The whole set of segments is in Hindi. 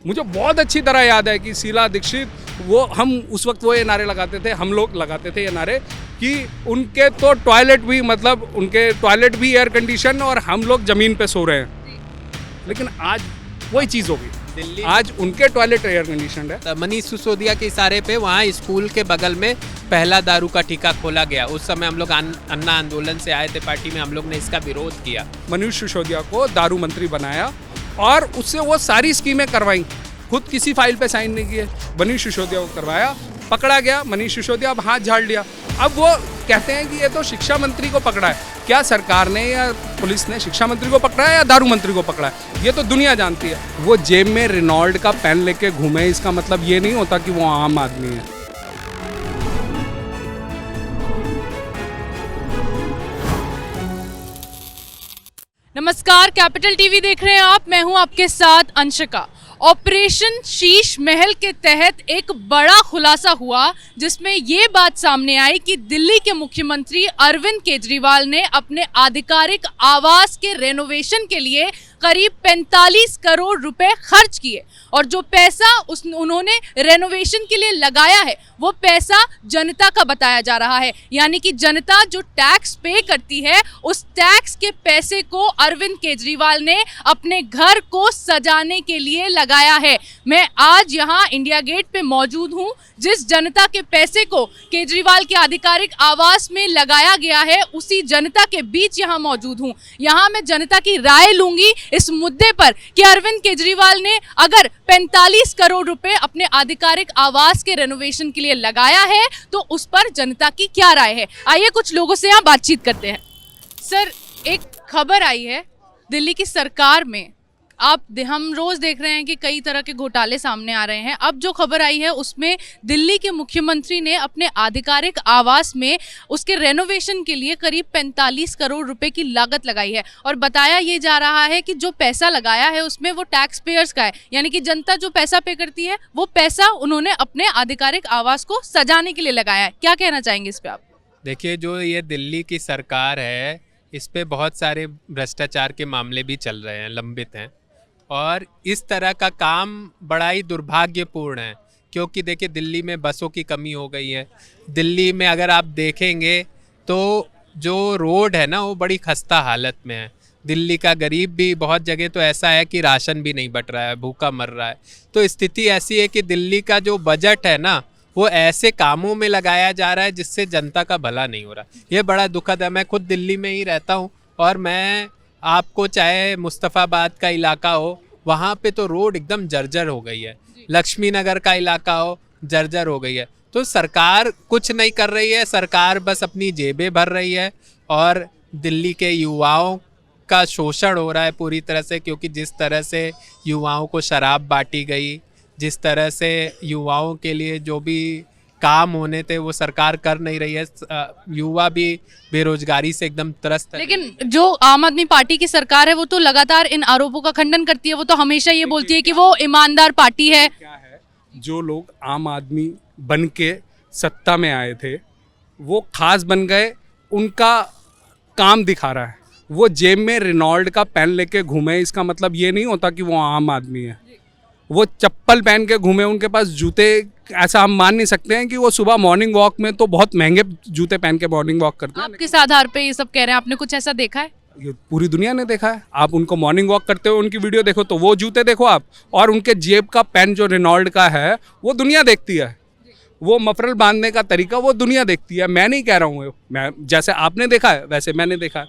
मुझे बहुत अच्छी तरह याद है कि शीला दीक्षित हम उस वक्त वो ये नारे लगाते थे, हम लोग लगाते थे ये नारे कि उनके तो टॉयलेट भी उनके टॉयलेट भी एयर कंडीशन और हम लोग ज़मीन पे सो रहे हैं। लेकिन आज वही चीज़ हो गई, दिल्ली आज उनके टॉयलेट एयर कंडीशन है। मनीष सिसोदिया के इशारे पे वहाँ स्कूल के बगल में पहला दारू का ठेका खोला गया। उस समय हम लोग अन्ना आंदोलन से आए थे पार्टी में, हम लोग ने इसका विरोध किया। मनीष सिसोदिया को दारू मंत्री बनाया और उससे वो सारी स्कीमें करवाई, खुद किसी फाइल पे साइन नहीं किए, मनीष सिसोदिया को करवाया, पकड़ा गया, मनीष सिसोदिया अब हाथ झाड़ लिया। अब वो कहते हैं कि ये तो शिक्षा मंत्री को पकड़ा है। क्या सरकार ने या पुलिस ने शिक्षा मंत्री को पकड़ा है या दारू मंत्री को पकड़ा है, ये तो दुनिया जानती है। वो जेब में रेनॉल्ड का पेन लेके घूमे, इसका मतलब ये नहीं होता कि वो आम आदमी है। नमस्कार, कैपिटल टीवी देख रहे हैं आप। मैं हूं आपके साथ अंशिका। ऑपरेशन शीश महल के तहत एक बड़ा खुलासा हुआ जिसमें ये बात सामने आई कि दिल्ली के मुख्यमंत्री अरविंद केजरीवाल ने अपने आधिकारिक आवास के रेनोवेशन के लिए करीब 45 करोड़ रुपए खर्च किए और जो पैसा उन्होंने रेनोवेशन के लिए लगाया है वो पैसा जनता का बताया जा रहा है। यानी कि जनता जो टैक्स पे करती है उस टैक्स के पैसे को अरविंद केजरीवाल ने अपने घर को सजाने के लिए लगाया है। मैं आज यहाँ इंडिया गेट पे मौजूद हूँ, जिस जनता के पैसे को केजरीवाल के आधिकारिक आवास में लगाया गया है उसी जनता के बीच यहाँ मौजूद हूँ। यहाँ मैं जनता की राय लूंगी इस मुद्दे पर कि अरविंद केजरीवाल ने अगर 45 करोड़ रुपए अपने आधिकारिक आवास के रेनोवेशन के लिए लगाया है तो उस पर जनता की क्या राय है। आइए कुछ लोगों से यहाँ बातचीत करते हैं। सर, एक खबर आई है दिल्ली की सरकार में, हम रोज देख रहे हैं कि कई तरह के घोटाले सामने आ रहे हैं। अब जो खबर आई है उसमें दिल्ली के मुख्यमंत्री ने अपने आधिकारिक आवास में उसके रेनोवेशन के लिए करीब 45 करोड़ रुपए की लागत लगाई है और बताया ये जा रहा है कि जो पैसा लगाया है उसमें वो टैक्स पेयर्स का है, यानी कि जनता जो पैसा पे करती है वो पैसा उन्होंने अपने आधिकारिक आवास को सजाने के लिए लगाया है। क्या कहना चाहेंगे इस पे आप? देखिए, जो ये दिल्ली की सरकार है इस पे बहुत सारे भ्रष्टाचार के मामले भी चल रहे हैं, लंबित हैं, और इस तरह का काम बड़ा ही दुर्भाग्यपूर्ण है। क्योंकि देखिए, दिल्ली में बसों की कमी हो गई है। दिल्ली में अगर आप देखेंगे तो जो रोड है ना वो बड़ी खस्ता हालत में है। दिल्ली का गरीब भी बहुत जगह तो ऐसा है कि राशन भी नहीं बट रहा है, भूखा मर रहा है। तो स्थिति ऐसी है कि दिल्ली का जो बजट है ना वो ऐसे कामों में लगाया जा रहा है जिससे जनता का भला नहीं हो रहा। ये बड़ा दुखद है। मैं खुद दिल्ली में ही रहता हूँ और मैं आपको चाहे मुस्तफ़ाबाद का इलाका हो, वहाँ पे तो रोड एकदम जर्जर हो गई है। लक्ष्मी नगर का इलाका हो, जर्जर हो गई है। तो सरकार कुछ नहीं कर रही है, सरकार बस अपनी जेबें भर रही है और दिल्ली के युवाओं का शोषण हो रहा है पूरी तरह से। क्योंकि जिस तरह से युवाओं को शराब बांटी गई, जिस तरह से युवाओं के लिए जो भी काम होने थे वो सरकार कर नहीं रही है। युवा भी बेरोजगारी से एकदम त्रस्त है। लेकिन जो आम आदमी पार्टी की सरकार है वो तो लगातार इन आरोपों का खंडन करती है। वो तो हमेशा ये बोलती है कि वो ईमानदार पार्टी है। क्या है, जो लोग आम आदमी बन के सत्ता में आए थे वो खास बन गए, उनका काम दिखा रहा है। वो जेब में रेनॉल्ड का पेन लेके घूमे, इसका मतलब ये नहीं होता कि वो आम आदमी है। वो चप्पल पहन के घूमे, उनके पास जूते, ऐसा हम मान नहीं सकते हैं कि वो सुबह मॉर्निंग वॉक में तो बहुत महंगे जूते पहन के मॉर्निंग वॉक करते हैं। आप किस आधार पे ये सब कह रहे हैं? आपने कुछ ऐसा देखा है? ये पूरी दुनिया ने देखा है। आप उनको मॉर्निंग वॉक करते हुए उनकी वीडियो देखो तो वो जूते देखो आप, और उनके जेब का पेन जो रेनॉल्ड का है वो दुनिया देखती है। वो मफरल बांधने का तरीका वो दुनिया देखती है। मैं नहीं कह रहा हूँ, मैं जैसे आपने देखा है वैसे मैंने देखा है।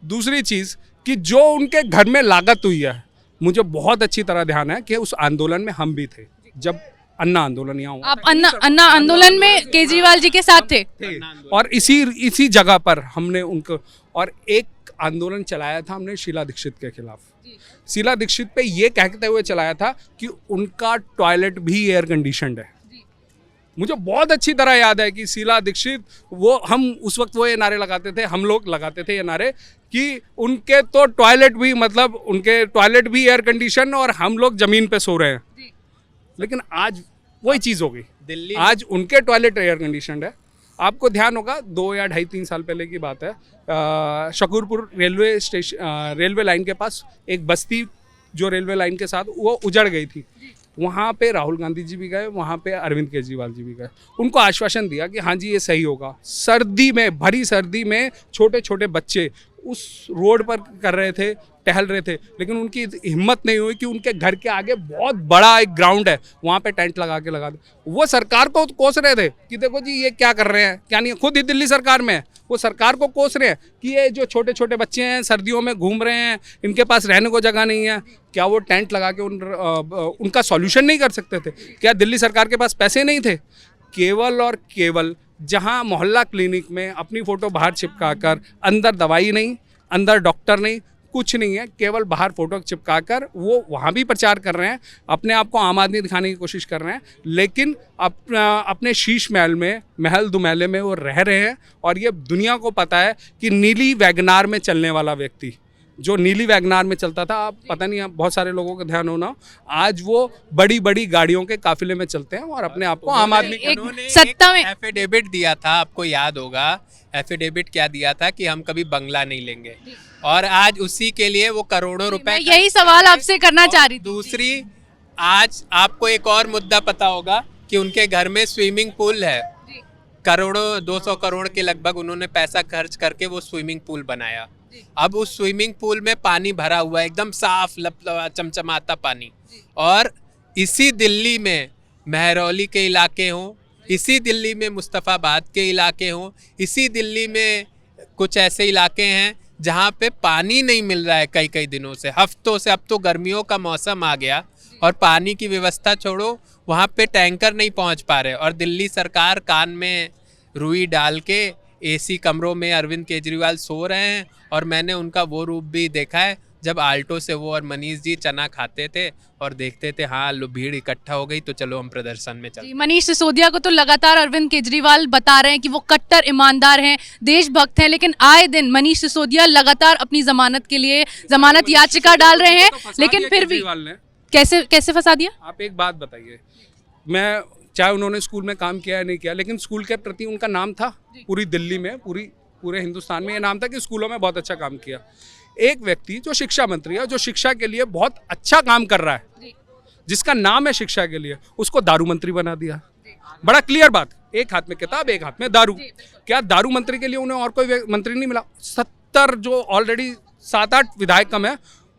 दूसरी चीज़ कि जो उनके घर में लागत हुई है, मुझे बहुत अच्छी तरह ध्यान है कि उस आंदोलन में हम भी थे। जब अन्ना आंदोलन यहाँ हुआ, आप अन्ना आंदोलन में केजरीवाल जी के साथ थे और इसी जगह पर हमने उनको और एक आंदोलन चलाया था हमने शीला दीक्षित के खिलाफ। शीला दीक्षित पे ये कहते हुए चलाया था कि उनका टॉयलेट भी एयर कंडीशनड है। मुझे बहुत अच्छी तरह याद है कि शीला दीक्षित हम उस वक्त वो ये नारे लगाते थे, हम लोग लगाते थे ये नारे कि उनके तो टॉयलेट भी उनके टॉयलेट भी एयर कंडीशन और हम लोग ज़मीन पे सो रहे हैं। लेकिन आज वही चीज़ हो गई, दिल्ली आज उनके टॉयलेट एयर कंडीशनड है। आपको ध्यान होगा 2 या 2.5-3 साल पहले की बात है, शकूरपुर रेलवे लाइन के पास एक बस्ती जो रेलवे लाइन के साथ वो उजड़ गई थी। वहाँ पे राहुल गांधी जी भी गए, वहाँ पे अरविंद केजरीवाल जी भी गए, उनको आश्वासन दिया कि हाँ जी ये सही होगा। सर्दी में, भरी सर्दी में छोटे छोटे बच्चे उस रोड पर कर रहे थे, टहल रहे थे, लेकिन उनकी हिम्मत नहीं हुई कि उनके घर के आगे बहुत बड़ा एक ग्राउंड है, वहाँ पे टेंट लगा के लगा दे। वो सरकार को कोस रहे थे कि देखो जी ये क्या कर रहे हैं, क्या नहीं, खुद ही दिल्ली सरकार में है, वो सरकार को कोस रहे हैं कि ये जो छोटे छोटे बच्चे हैं सर्दियों में घूम रहे हैं, इनके पास रहने को जगह नहीं है, क्या वो टेंट लगा के उनका सॉल्यूशन नहीं कर सकते थे? क्या दिल्ली सरकार के पास पैसे नहीं थे? केवल और केवल जहां मोहल्ला क्लिनिक में अपनी फ़ोटो बाहर चिपकाकर, अंदर दवाई नहीं, अंदर डॉक्टर नहीं, कुछ नहीं है, केवल बाहर फ़ोटो चिपकाकर वो वहाँ भी प्रचार कर रहे हैं, अपने आप को आम आदमी दिखाने की कोशिश कर रहे हैं, लेकिन अपने शीश महल में, महल दुमहले में वो रह रहे हैं। और ये दुनिया को पता है कि नीली वैगनार में चलने वाला व्यक्ति, जो नीली वैगनार में चलता था, आप पता नहीं, आप बहुत सारे लोगों का ध्यान होना, आज वो बड़ी बड़ी गाड़ियों के काफिले में चलते हैं और अपने आप को आम आदमी सत्ता में एफिडेविट दिया था, आपको याद होगा एफिडेविट क्या दिया था कि हम कभी बंगला नहीं लेंगे, और आज उसी के लिए वो करोड़ों रुपए। यही सवाल आपसे करना चाह रही थी। दूसरी, आज आपको एक और मुद्दा पता होगा कि उनके घर में स्विमिंग पूल है, करोड़ों 200 करोड़ के लगभग उन्होंने पैसा खर्च करके वो स्विमिंग पूल बनाया। अब उस स्विमिंग पूल में पानी भरा हुआ है, एकदम साफ लपलपा चमचमाता पानी, और इसी दिल्ली में महरौली के इलाके हों, इसी दिल्ली में मुस्तफ़ाबाद के इलाके हों, इसी दिल्ली में कुछ ऐसे इलाके हैं जहाँ पे पानी नहीं मिल रहा है कई कई दिनों से, हफ्तों से। अब तो गर्मियों का मौसम आ गया और पानी की व्यवस्था छोड़ो, वहाँ पे टैंकर नहीं पहुँच पा रहे, और दिल्ली सरकार कान में रुई डाल के एसी कमरों में अरविंद केजरीवाल सो रहे हैं। और मैंने उनका वो रूप भी देखा है जब आल्टो से वो और मनीष जी चना खाते थे और देखते थे हाँ भीड़ इकट्ठा हो गई तो चलो हम प्रदर्शन में चलते। मनीष सिसोदिया को तो लगातार अरविंद केजरीवाल बता रहे हैं कि वो कट्टर ईमानदार हैं, देशभक्त हैं, लेकिन आए दिन मनीष सिसोदिया लगातार अपनी जमानत के लिए जमानत याचिका डाल रहे हैं, लेकिन फिर भी कैसे फंसा दिया? आप एक बात बताइए, मैं चाहे उन्होंने स्कूल में काम किया या नहीं किया, लेकिन स्कूल के प्रति उनका नाम था पूरी दिल्ली में, पूरे हिंदुस्तान में ये नाम था कि स्कूलों में बहुत अच्छा काम किया। एक व्यक्ति जो शिक्षा मंत्री है, जो शिक्षा के लिए बहुत अच्छा काम कर रहा है, जिसका नाम है शिक्षा के लिए, उसको दारू मंत्री बना दिया। बड़ा क्लियर बात, एक हाथ में किताब, एक हाथ में दारू। क्या दारू मंत्री के लिए उन्हें और कोई मंत्री नहीं मिला? 70 जो ऑलरेडी 7-8 विधायक कम है,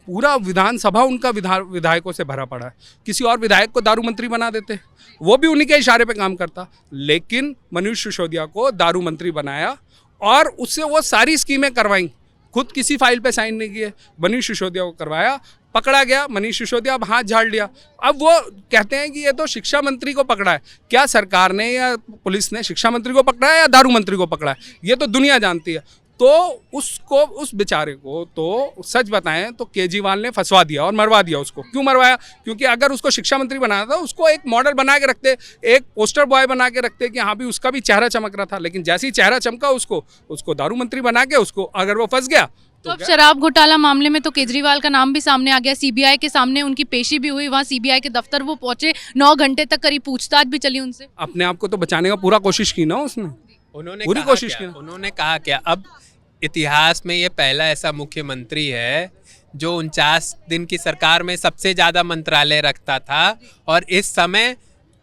पूरा विधानसभा उनका विधायकों से भरा पड़ा है। किसी और विधायक को दारू मंत्री बना देते, वो भी उन्हीं के इशारे पे काम करता, लेकिन मनीष सिसोदिया को दारू मंत्री बनाया और उससे वो सारी स्कीमें करवाई। खुद किसी फाइल पे साइन नहीं किए, मनीष सिसोदिया को करवाया, पकड़ा गया, मनीष सिसोदिया अब हाथ झाड़ लिया। अब वो कहते हैं कि ये तो शिक्षा मंत्री को पकड़ा है। क्या सरकार ने या पुलिस ने शिक्षा मंत्री को पकड़ा है या दारू मंत्री को पकड़ा है? ये तो दुनिया जानती है। तो उसको, उस बेचारे को तो सच बताएं तो केजरीवाल ने फंसवा दिया और मरवा दिया उसको। क्यों मरवाया? क्योंकि अगर उसको शिक्षा मंत्री बनाया था, उसको एक मॉडल बना के रखते, एक पोस्टर बॉय बना के रखते कि हाँ भी उसका भी चेहरा चमक रहा था, लेकिन जैसे ही चेहरा चमका उसको दारू मंत्री बना के उसको, अगर वो फंस गया तो अब शराब घोटाला मामले में तो केजरीवाल का नाम भी सामने आ गया। सीबीआई के सामने उनकी पेशी भी हुई, वहाँ सीबीआई के दफ्तर वो पहुंचे, 9 घंटे तक करीब पूछताछ भी चली उनसे। अपने आप को तो बचाने का पूरा कोशिश की ना उसने, पूरी कोशिश की। उन्होंने कहा क्या, अब इतिहास में ये पहला ऐसा मुख्यमंत्री है जो 49 दिन की सरकार में सबसे ज़्यादा मंत्रालय रखता था, और इस समय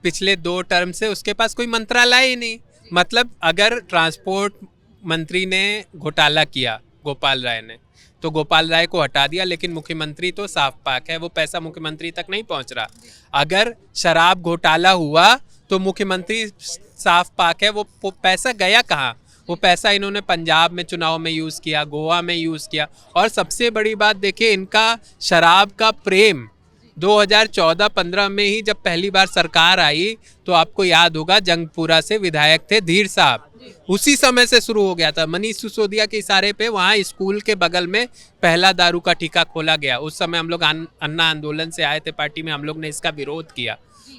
पिछले 2 टर्म से उसके पास कोई मंत्रालय ही नहीं। मतलब अगर ट्रांसपोर्ट मंत्री ने घोटाला किया गोपाल राय ने, तो गोपाल राय को हटा दिया, लेकिन मुख्यमंत्री तो साफ पाक है, वो पैसा मुख्यमंत्री तक नहीं पहुंच रहा। अगर शराब घोटाला हुआ तो मुख्यमंत्री साफ पाक है, वो पैसा गया कहाँ? वो पैसा इन्होंने पंजाब में चुनाव में यूज़ किया, गोवा में यूज़ किया, और सबसे बड़ी बात देखिए, इनका शराब का प्रेम 2014-15 में ही जब पहली बार सरकार आई तो आपको याद होगा जंगपुरा से विधायक थे धीर साहब, उसी समय से शुरू हो गया था। मनीष सिसोदिया के इशारे पे वहाँ स्कूल के बगल में पहला दारू का ठेका खोला गया। उस समय हम लोग अन्ना आंदोलन से आए थे पार्टी में, हम लोग ने इसका विरोध किया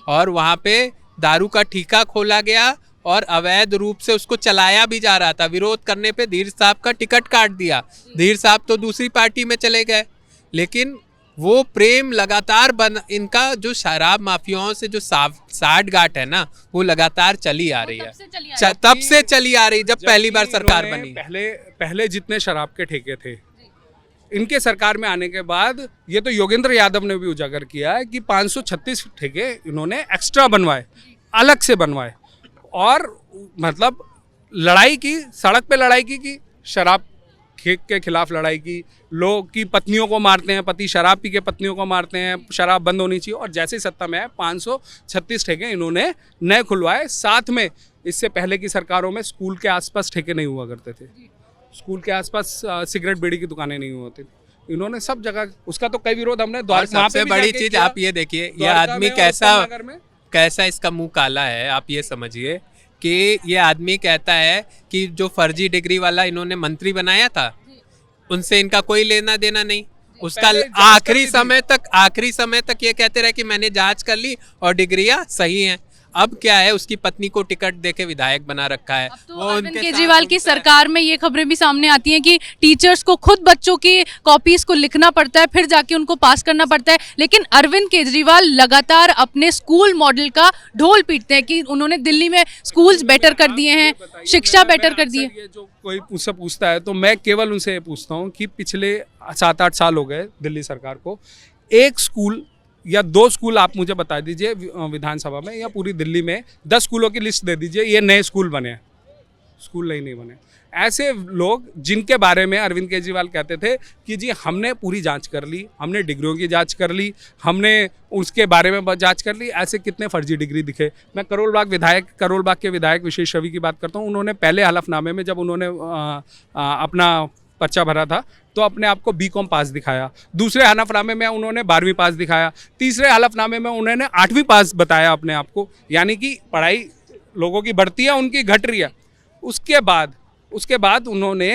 और वहाँ पे दारू का ठेका खोला गया और अवैध रूप से उसको चलाया भी जा रहा था। विरोध करने पे धीर साहब का टिकट काट दिया। धीर साहब तो दूसरी पार्टी में चले गए, लेकिन वो प्रेम लगातार इनका जो शराब माफियाओं से जो साठ-गांठ है ना, वो लगातार चली आ रही है, तब से चली आ रही, जब पहली बार सरकार बनी। पहले जितने शराब के ठेके थे इनके सरकार में आने के बाद ये तो योगेंद्र यादव ने भी उजागर किया है कि 536 ठेके इन्होंने एक्स्ट्रा बनवाए, अलग से बनवाए, और मतलब लड़ाई की, सड़क पे लड़ाई की शराब के खिलाफ लड़ाई की, लोग की पत्नियों को मारते हैं, पति शराब पी के पत्नियों को मारते हैं, शराब बंद होनी चाहिए। और जैसे सत्ता में आए 536 ठेके इन्होंने नए खुलवाए। साथ में इससे पहले की सरकारों में स्कूल के आसपास ठेके नहीं हुआ करते थे, स्कूल के आसपास सिगरेट बीड़ी की दुकानें नहीं होती थी। इन्होंने सब जगह, उसका तो कई विरोध हमने और सबसे बड़ी चीज आप ये देखिए, ये आदमी कैसा इसका मुंह काला है। आप ये समझिए कि ये आदमी कहता है कि जो फर्जी डिग्री वाला इन्होंने मंत्री बनाया था उनसे इनका कोई लेना देना नहीं। उसका आखिरी समय तक ये कहते रहे कि मैंने जांच कर ली और डिग्रियां सही हैं। अब क्या है, उसकी पत्नी को टिकट देके विधायक बना रखा है। तो अरविंद केजरीवाल की सरकार में ये खबरें भी सामने आती हैं कि टीचर्स को खुद बच्चों की कॉपीज को लिखना पड़ता है, फिर जाके उनको पास करना पड़ता है। लेकिन अरविंद केजरीवाल लगातार अपने स्कूल मॉडल का ढोल पीटते हैं कि उन्होंने दिल्ली में स्कूल्स बेटर कर दिए हैं, शिक्षा बेटर कर दी है। जो कोई मुझसे पूछता है तो मैं केवल उनसे ये पूछता हूँ कि पिछले 7-8 साल हो गए दिल्ली सरकार को, एक स्कूल या 2 स्कूल आप मुझे बता दीजिए विधानसभा में या पूरी दिल्ली में 10 स्कूलों की लिस्ट दे दीजिए, ये नए स्कूल बने, स्कूल नहीं बने। ऐसे लोग जिनके बारे में अरविंद केजरीवाल कहते थे कि जी हमने पूरी जांच कर ली, हमने डिग्रियों की जांच कर ली, हमने उसके बारे में जांच कर ली, ऐसे कितने फर्जी डिग्री दिखे। मैं करोल बाग के विधायक विशेष रवि की बात करता हूँ। उन्होंने पहले हलफनामे में जब उन्होंने अपना पर्चा भरा था तो अपने आप को बीकॉम पास दिखाया, दूसरे हलफनामे में उन्होंने 12वीं पास दिखाया, तीसरे हलफनामे में उन्होंने 8वीं पास बताया अपने आप को। यानी कि पढ़ाई लोगों की बढ़ती है, उनकी घट रही है। उसके बाद उन्होंने,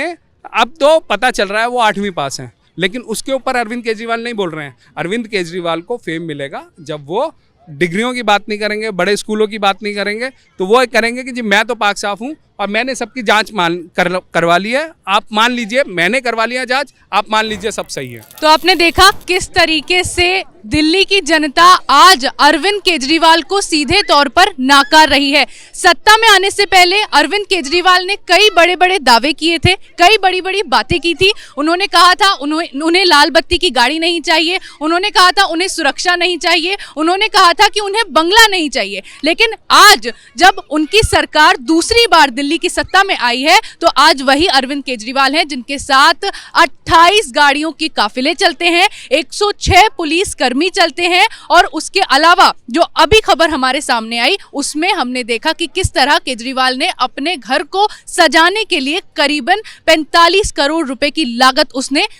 अब तो पता चल रहा है वो 8वीं पास हैं, लेकिन उसके ऊपर अरविंद केजरीवाल नहीं बोल रहे हैं। अरविंद केजरीवाल को फेम मिलेगा जब वो डिग्रियों की बात नहीं करेंगे, बड़े स्कूलों की बात नहीं करेंगे, तो वो करेंगे कि जी मैं तो पाक साफ हूँ और मैंने सबकी जांच करवा ली है, आप मान लीजिए मैंने करवा लिया जांच, आप मान लीजिए सब सही है। तो आपने देखा किस तरीके से दिल्ली की जनता आज अरविंद केजरीवाल को सीधे तौर पर नाकार रही है। सत्ता में आने से पहले अरविंद केजरीवाल ने कई बड़े बड़े दावे किए थे, कई बड़ी बड़ी बातें की थी। उन्होंने कहा था उन्हें लाल बत्ती की गाड़ी नहीं चाहिए, उन्होंने कहा था उन्हें सुरक्षा नहीं चाहिए, उन्होंने कहा था कि उन्हें बंगला नहीं चाहिए। लेकिन आज जब उनकी सरकार दूसरी बार दिल्ली की सत्ता में आई है तो आज वही अरविंद केजरीवाल हैं जिनके साथ 28 गाड़ियों की काफिले चलते हैं, 106 पुलिस कर्मी चलते हैं, और उसके अलावा जो अभी खबर हमारे सामने आई उसमें हमने देखा कि किस तरह केजरीवाल ने अपने घर को सजाने के लिए करीबन 45 करोड़ रुपए की लागत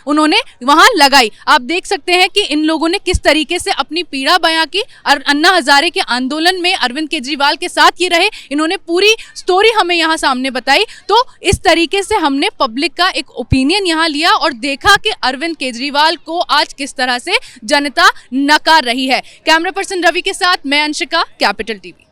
उन्होंने वहां लगाई। आप देख सकते हैं कि इन लोगों ने किस तरीके से अपनी पीड़ा बयां की। अन्ना हजारे के आंदोलन में अरविंद केजरीवाल के साथ ये रहे, इन्होंने पूरी स्टोरी हमें यहाँ सामने बताई। तो इस तरीके से हमने पब्लिक का एक ओपिनियन यहाँ लिया और देखा कि अरविंद केजरीवाल को आज किस तरह से जनता नकार रही है। कैमरा पर्सन रवि के साथ मैं अंशिका, कैपिटल टीवी।